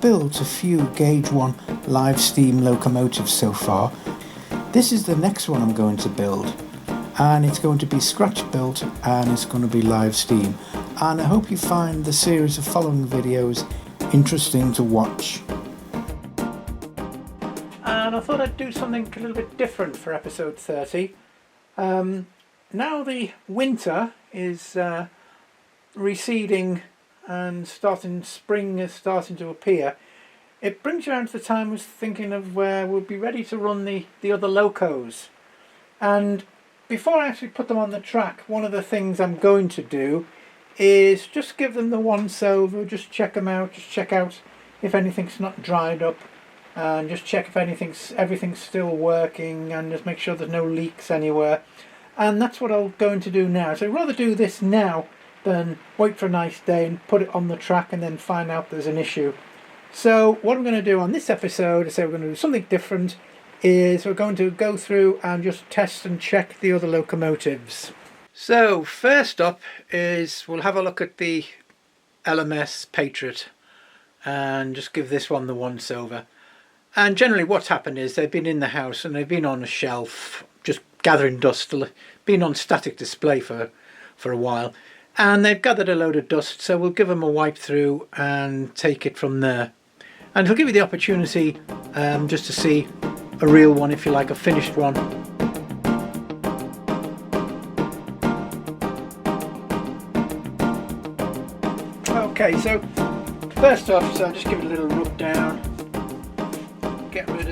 built a few Gauge 1 live steam locomotives so far. This is the next one I'm going to build, and it's going to be scratch built and it's going to be live steam, and I hope you find the series of following videos interesting to watch. And I thought I'd do something a little bit different for episode 30. Now the winter is receding and spring is starting to appear, it brings you around to the time I was thinking of where we'll be ready to run the other locos. And before I actually put them on the track, one of the things I'm going to do is just give them the once over, just check them out, just check out if anything's not dried up, and just check if everything's still working, and just make sure there's no leaks anywhere. And that's what I'm going to do now. So I'd rather do this now than wait for a nice day and put it on the track and then find out there's an issue. So what I'm going to do on this episode is we're going to do something different. Is we're going to go through and just test and check the other locomotives. So first up is we'll have a look at the LMS Patriot and just give this one the once over. And generally what's happened is they've been in the house and they've been on a shelf just gathering dust, been on static display for a while, and they've gathered a load of dust, so we'll give them a wipe through and take it from there. And it'll give you the opportunity just to see a real one, if you like, a finished one. Okay, so first off, so I'll just give it a little rub down, get rid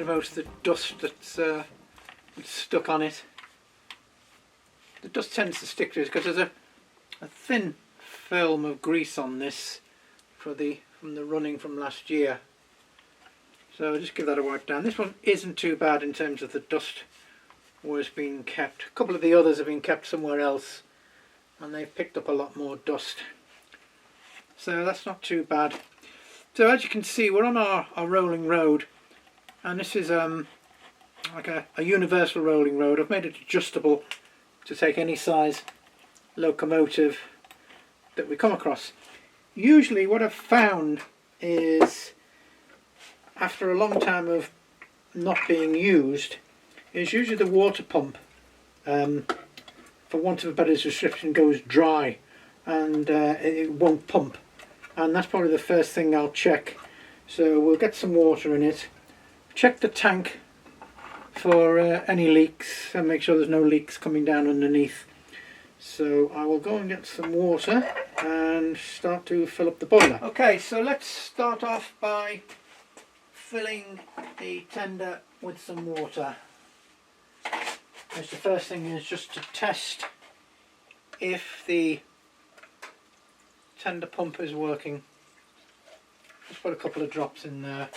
of most of the dust that's stuck on it. The dust tends to stick to it because there's a thin film of grease on this from the running from last year. So I'll just give that a wipe down. This one isn't too bad in terms of the dust where it's been kept. A couple of the others have been kept somewhere else and they've picked up a lot more dust. So that's not too bad. So as you can see, we're on our rolling road, and this is like a universal rolling road. I've made it adjustable to take any size locomotive that we come across. Usually what I've found is, after a long time of not being used, is usually the water pump, for want of a better description, goes dry and it won't pump, and that's probably the first thing I'll check. So we'll get some water in it, check the tank for any leaks and make sure there's no leaks coming down underneath. So I will go and get some water and start to fill up the boiler. Okay, so let's start off by filling the tender with some water. The first thing is just to test if the tender pump is working. Just put a couple of drops in there.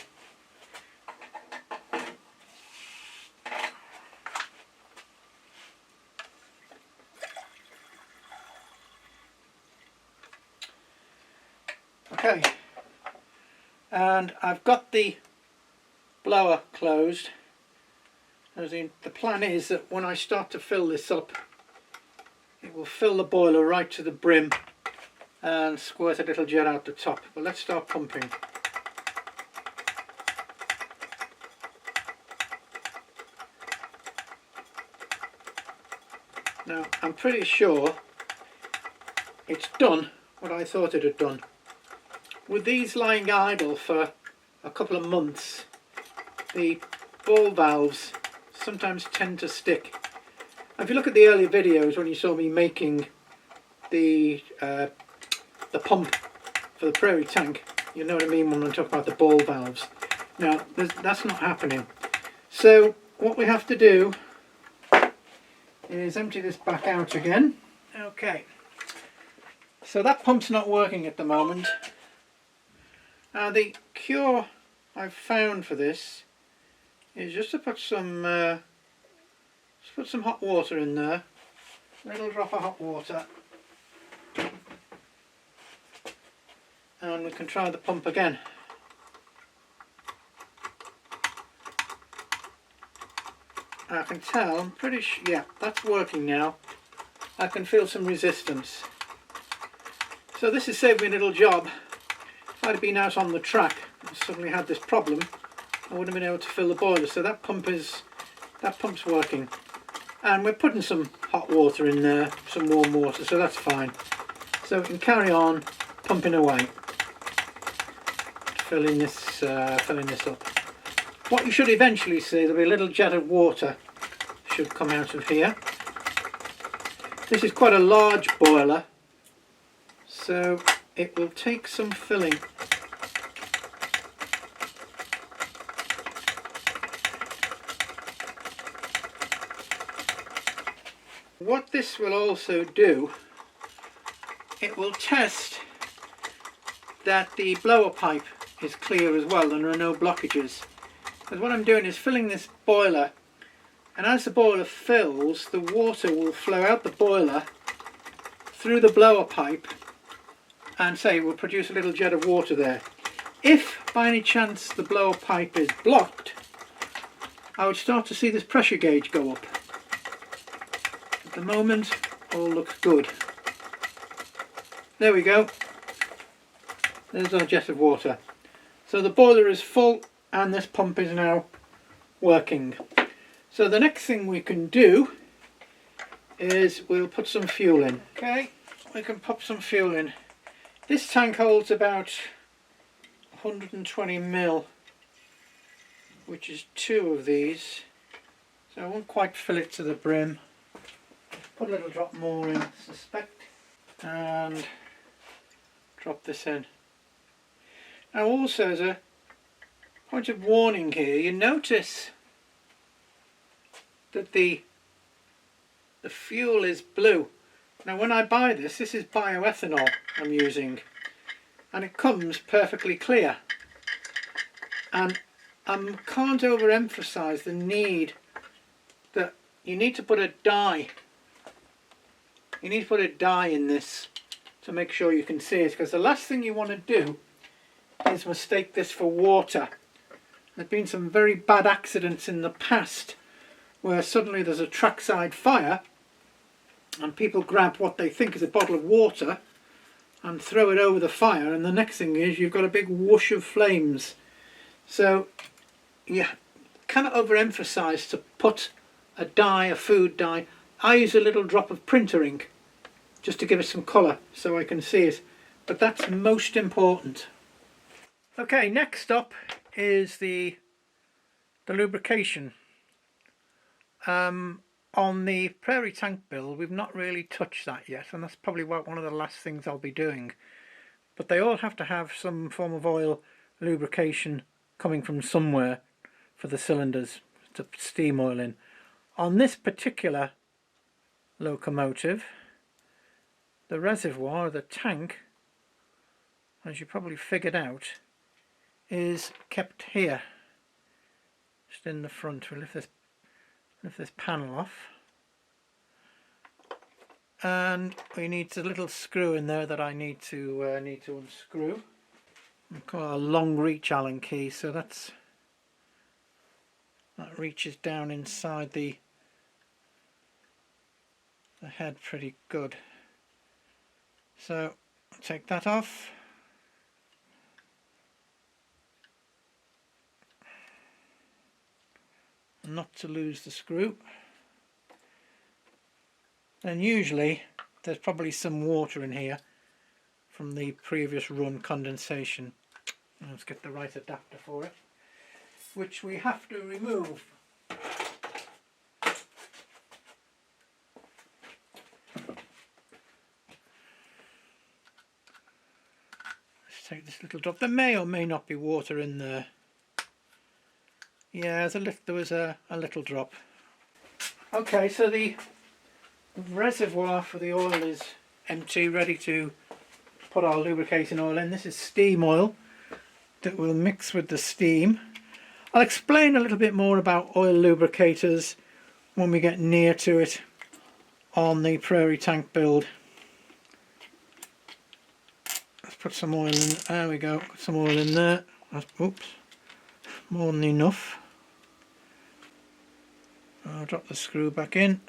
Okay, and I've got the blower closed. The plan is that when I start to fill this up, it will fill the boiler right to the brim and squirt a little jet out the top. But let's start pumping. Now I'm pretty sure it's done what I thought it had done. With these lying idle for a couple of months, the ball valves sometimes tend to stick. If you look at the earlier videos when you saw me making the pump for the Prairie tank, you know what I mean when I'm talking about the ball valves. Now that's not happening. So what we have to do is empty this back out again. Okay, so that pump's not working at the moment. The cure I've found for this is just to put some hot water in there, a little drop of hot water, and we can try the pump again. I can tell, I'm pretty sure, yeah, that's working now. I can feel some resistance. So this has saved me a little job. If I'd been out on the track and suddenly had this problem, I wouldn't have been able to fill the boiler. So that pump's working. And we're putting some hot water in there, some warm water, so that's fine. So we can carry on pumping away, filling this up. What you should eventually see, there'll be a little jet of water should come out of here. This is quite a large boiler, so it will take some filling. What this will also do, it will test that the blower pipe is clear as well and there are no blockages. Because what I'm doing is filling this boiler, and as the boiler fills, the water will flow out the boiler through the blower pipe and say it will produce a little jet of water there. If by any chance the blower pipe is blocked, I would start to see this pressure gauge go up. At the moment, all looks good. There we go. There's our jet of water. So the boiler is full and this pump is now working. So the next thing we can do is we'll put some fuel in. Okay, we can pop some fuel in. This tank holds about 120 ml, which is 2 of these. So I won't quite fill it to the brim. Put a little drop more in, I suspect, and drop this in. Now also, as a point of warning here, you notice that the fuel is blue. Now when I buy this is bioethanol I'm using, and it comes perfectly clear. And I can't overemphasize the need that you need to put a dye. You need to put a dye in this to make sure you can see it, because the last thing you want to do is mistake this for water. There have been some very bad accidents in the past where suddenly there's a trackside fire and people grab what they think is a bottle of water and throw it over the fire, and the next thing is you've got a big whoosh of flames. So you cannot overemphasize to put a dye, a food dye. I use a little drop of printer ink just to give it some colour so I can see it, but that's most important. Okay, next up is the lubrication. On the Prairie tank build, we've not really touched that yet, and that's probably one of the last things I'll be doing. But they all have to have some form of oil lubrication coming from somewhere for the cylinders to steam oil in. On this particular locomotive, the reservoir, the tank, as you probably figured out, is kept here, just in the front. We'll lift this panel off, and we need a little screw in there that I need to unscrew. I've got a long reach Allen key, so that reaches down inside the head pretty good. So take that off. Not to lose the screw. And usually there's probably some water in here from the previous run condensation. Let's get the right adapter for it, which we have to remove. Let's take this little drop. There may or may not be water in there. Yeah, there was a little drop. Okay, so the reservoir for the oil is empty, ready to put our lubricating oil in. This is steam oil that will mix with the steam. I'll explain a little bit more about oil lubricators when we get near to it on the Prairie tank build. Let's put some oil in. There we go, put some oil in there. Oops, more than enough. I'll drop the screw back in.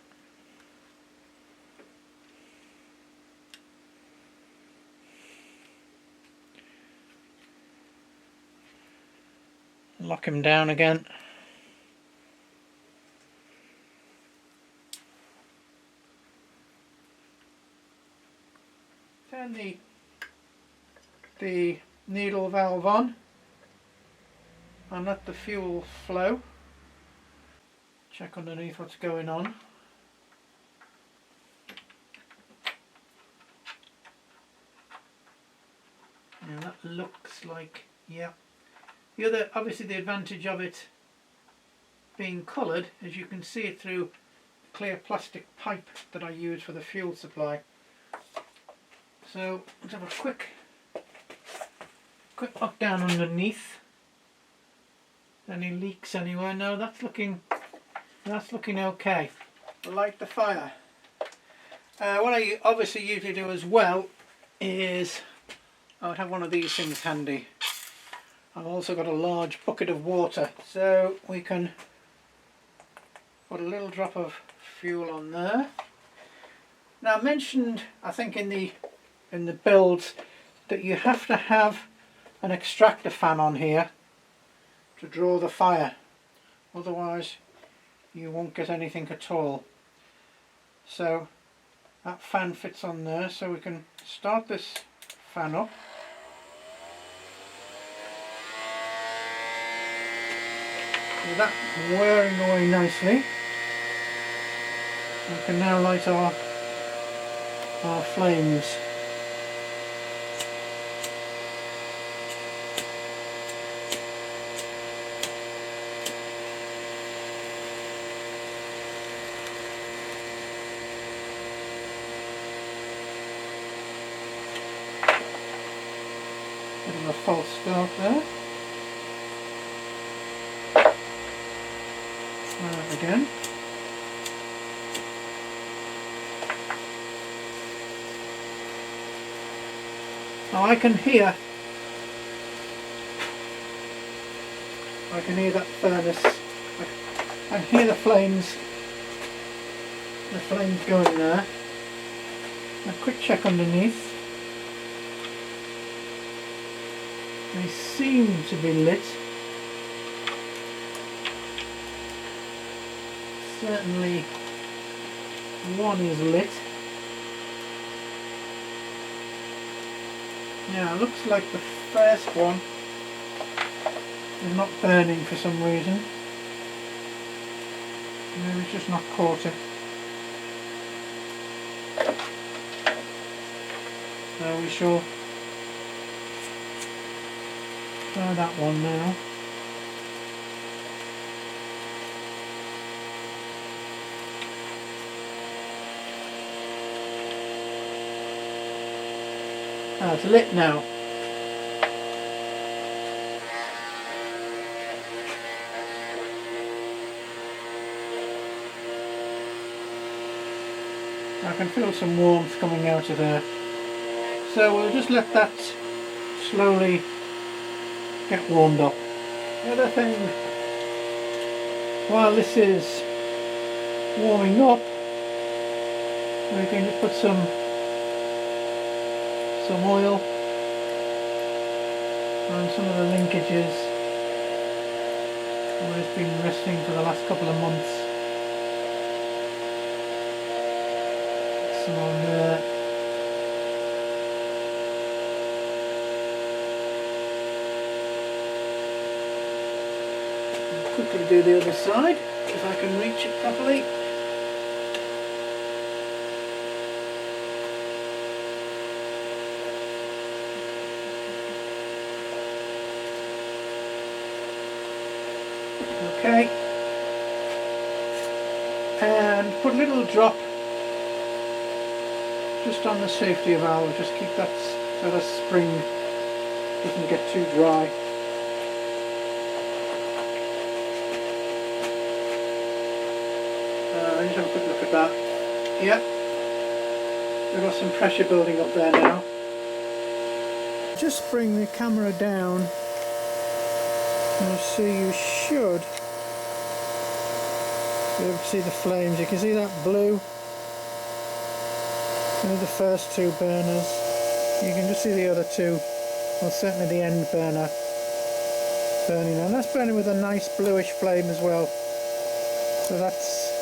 Lock him down again. Turn the needle valve on and let the fuel flow. Check underneath what's going on. Now that looks like, yeah. The other, obviously the advantage of it being coloured is you can see it through the clear plastic pipe that I use for the fuel supply. So let's have a quick look down underneath. Any leaks anywhere? No, that's looking okay. Light the fire. What I obviously usually do as well is I would have one of these things handy. I've also got a large bucket of water, so we can put a little drop of fuel on there. Now I mentioned, I think in the builds, that you have to have an extractor fan on here to draw the fire, otherwise you won't get anything at all. So that fan fits on there, so we can start this fan up. With that whirring away nicely, we can now light our flames. Bit of a false start there. Again. Now I can hear that furnace. I can hear the flames going there. A quick check underneath. They seem to be lit. Certainly one is lit. Now it looks like the first one is not burning for some reason. Maybe it's just not caught it. So we shall try that one now. Ah, it's lit now. I can feel some warmth coming out of there. So we'll just let that slowly get warmed up. The other thing, while this is warming up, we can just put some oil on some of the linkages where it's been resting for the last couple of months. Some on there. I'll quickly do the other side if I can reach it properly. Okay, and put a little drop just on the safety valve, just keep that so the spring doesn't get too dry. Just have a quick look at that. Yep, we've got some pressure building up there now. Just bring the camera down and you'll see, you should be able to see the flames. You can see that blue. Those are the first two burners. You can just see the other two, well certainly the end burner. burning, and that's burning with a nice bluish flame as well. So that's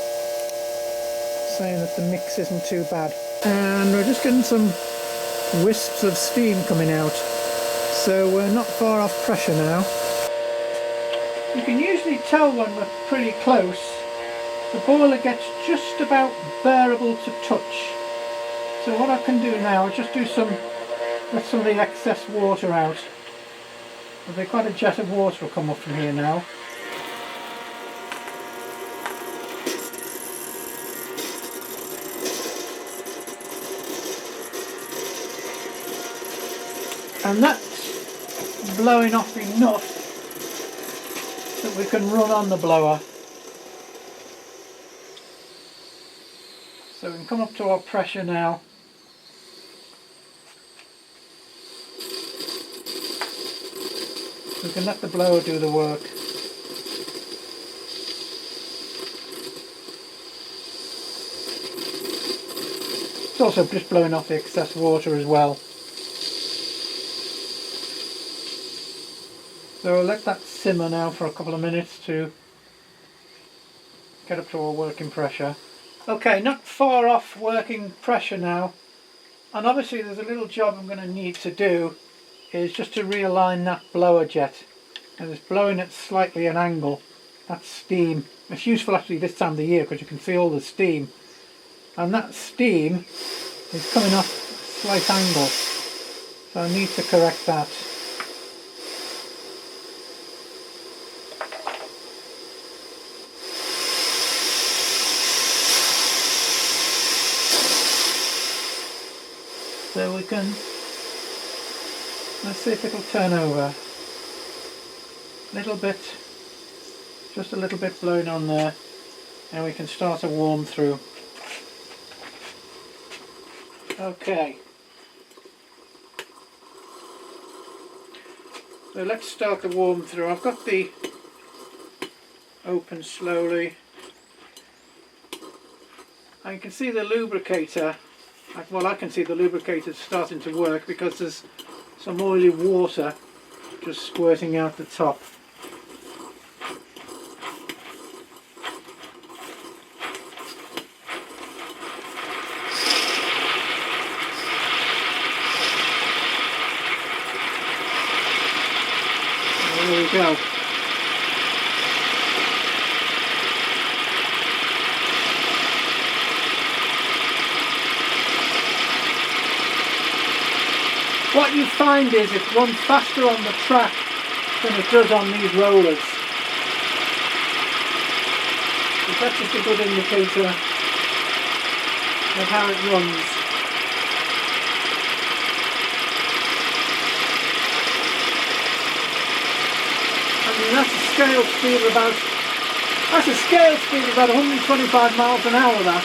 saying that the mix isn't too bad. And we're just getting some wisps of steam coming out. So we're not far off pressure now. You can usually tell when we're pretty close. The boiler gets just about bearable to touch. So what I can do now is just let some of the excess water out. There'll be quite a jet of water will come up from here now. And that's blowing off enough that we can run on the blower. So we can come up to our pressure now. We can let the blower do the work. It's also just blowing off the excess water as well. So we'll let that simmer now for a couple of minutes to get up to our working pressure. Okay, not far off working pressure now, and obviously there's a little job I'm going to need to do, is just to realign that blower jet. And it's blowing at slightly an angle. That's steam. It's useful actually this time of the year because you can see all the steam, and that steam is coming off a slight angle, so I need to correct that. So we can, let's see if it'll turn over. Little bit, just a little bit blowing on there, and we can start to warm through. Okay. So let's start the warm through. I've got the open slowly. And you can see the lubricator. Well, I can see the lubricator starting to work because there's some oily water just squirting out the top. There we go. What you find is it runs faster on the track than it does on these rollers. So that's just a good indicator of how it runs. I mean, that's a scale speed of about 125 miles an hour. That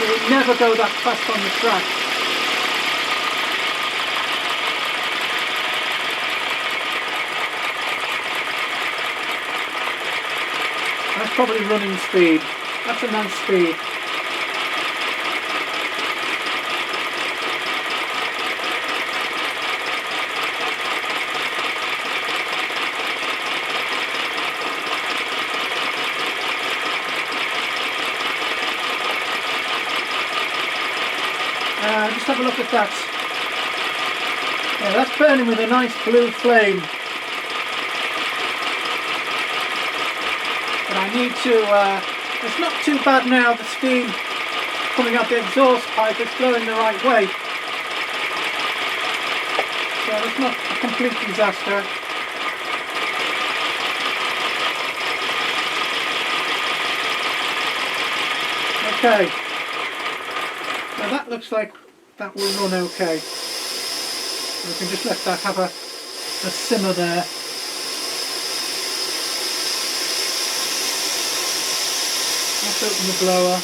it would never go that fast on the track. That's probably running speed. That's a nice speed. Just have a look at that. Yeah, that's burning with a nice blue flame. But I need to, it's not too bad now, the steam coming out the exhaust pipe, it's blowing the right way. So it's not a complete disaster. Okay. Now that looks like that will run okay. So we can just let that have a simmer there. Let's open the blower.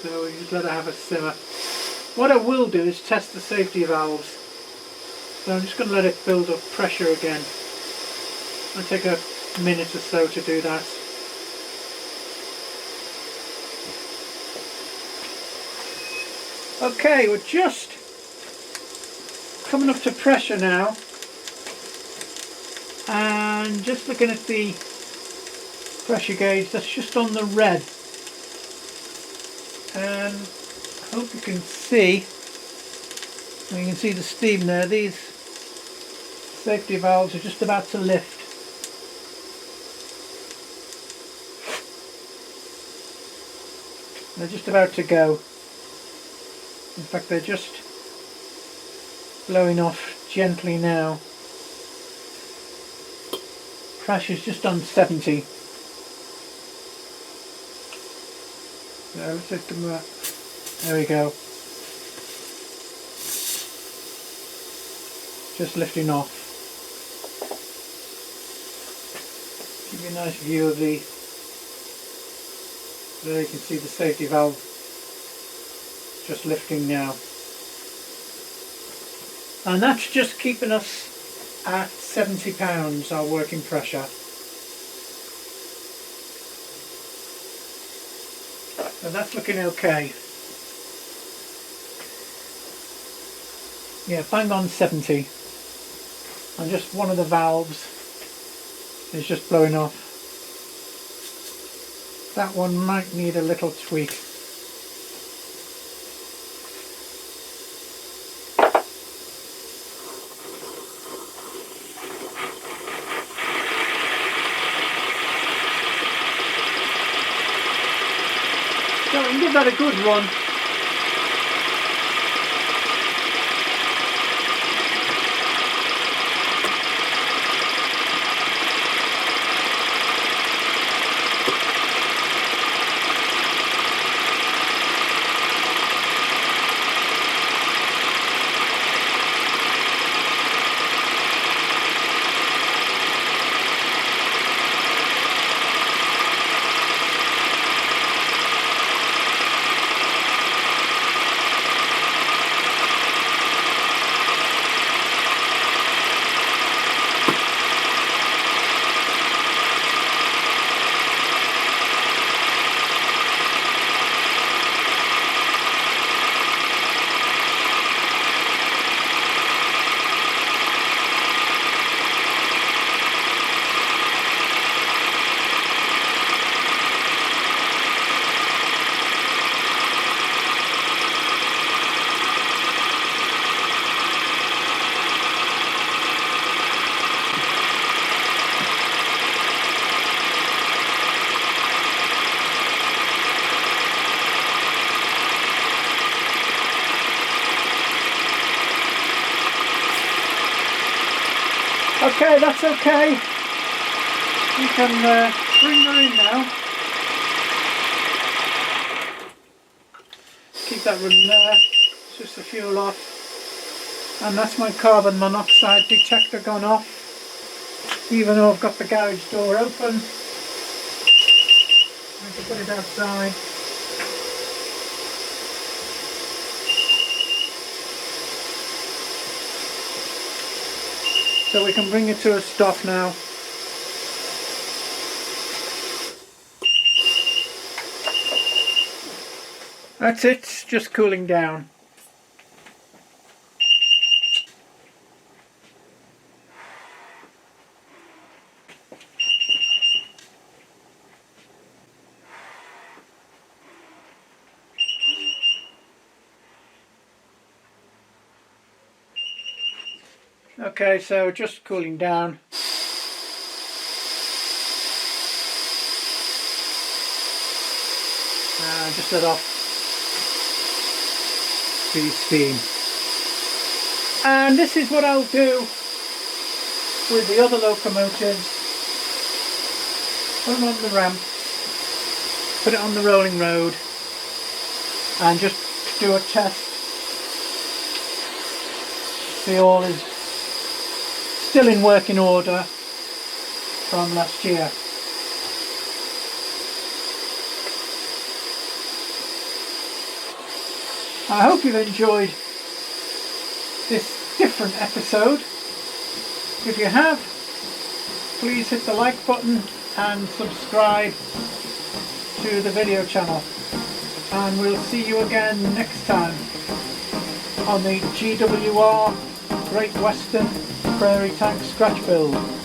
So we just let it have a simmer. What I will do is test the safety valves. So I'm just going to let it build up pressure again. It'll take a minute or so to do that. Okay, we're just coming up to pressure now, and just looking at the pressure gauge, that's just on the red, and I hope you can see, you can see the steam there. These safety valves are just about to lift. They're just about to go. In fact, they're just blowing off gently now. Pressure's just on 70. So let's just give them that. There we go. Just lifting off. Give you a nice view of the. There you can see the safety valve just lifting now. And that's just keeping us at 70 pounds, our working pressure. So that's looking okay. Yeah, bang on 70. And just one of the valves is just blowing off. That one might need a little tweak. So we can give that a good run. Okay, that's okay. You can bring her in now. Keep that running there. Switch the fuel off. And that's my carbon monoxide detector gone off. Even though I've got the garage door open. I have to put it outside. So we can bring it to a stop now. That's it, it's just cooling down. Okay, so just cooling down. Just let off the steam. And this is what I'll do with the other locomotives. Put them on the ramp, put it on the rolling road, and just do a test. See, all is still in working order from last year. I hope you've enjoyed this different episode. If you have, please hit the like button and subscribe to the video channel. And we'll see you again next time on the GWR Great Western Prairie Tank Scratch Build.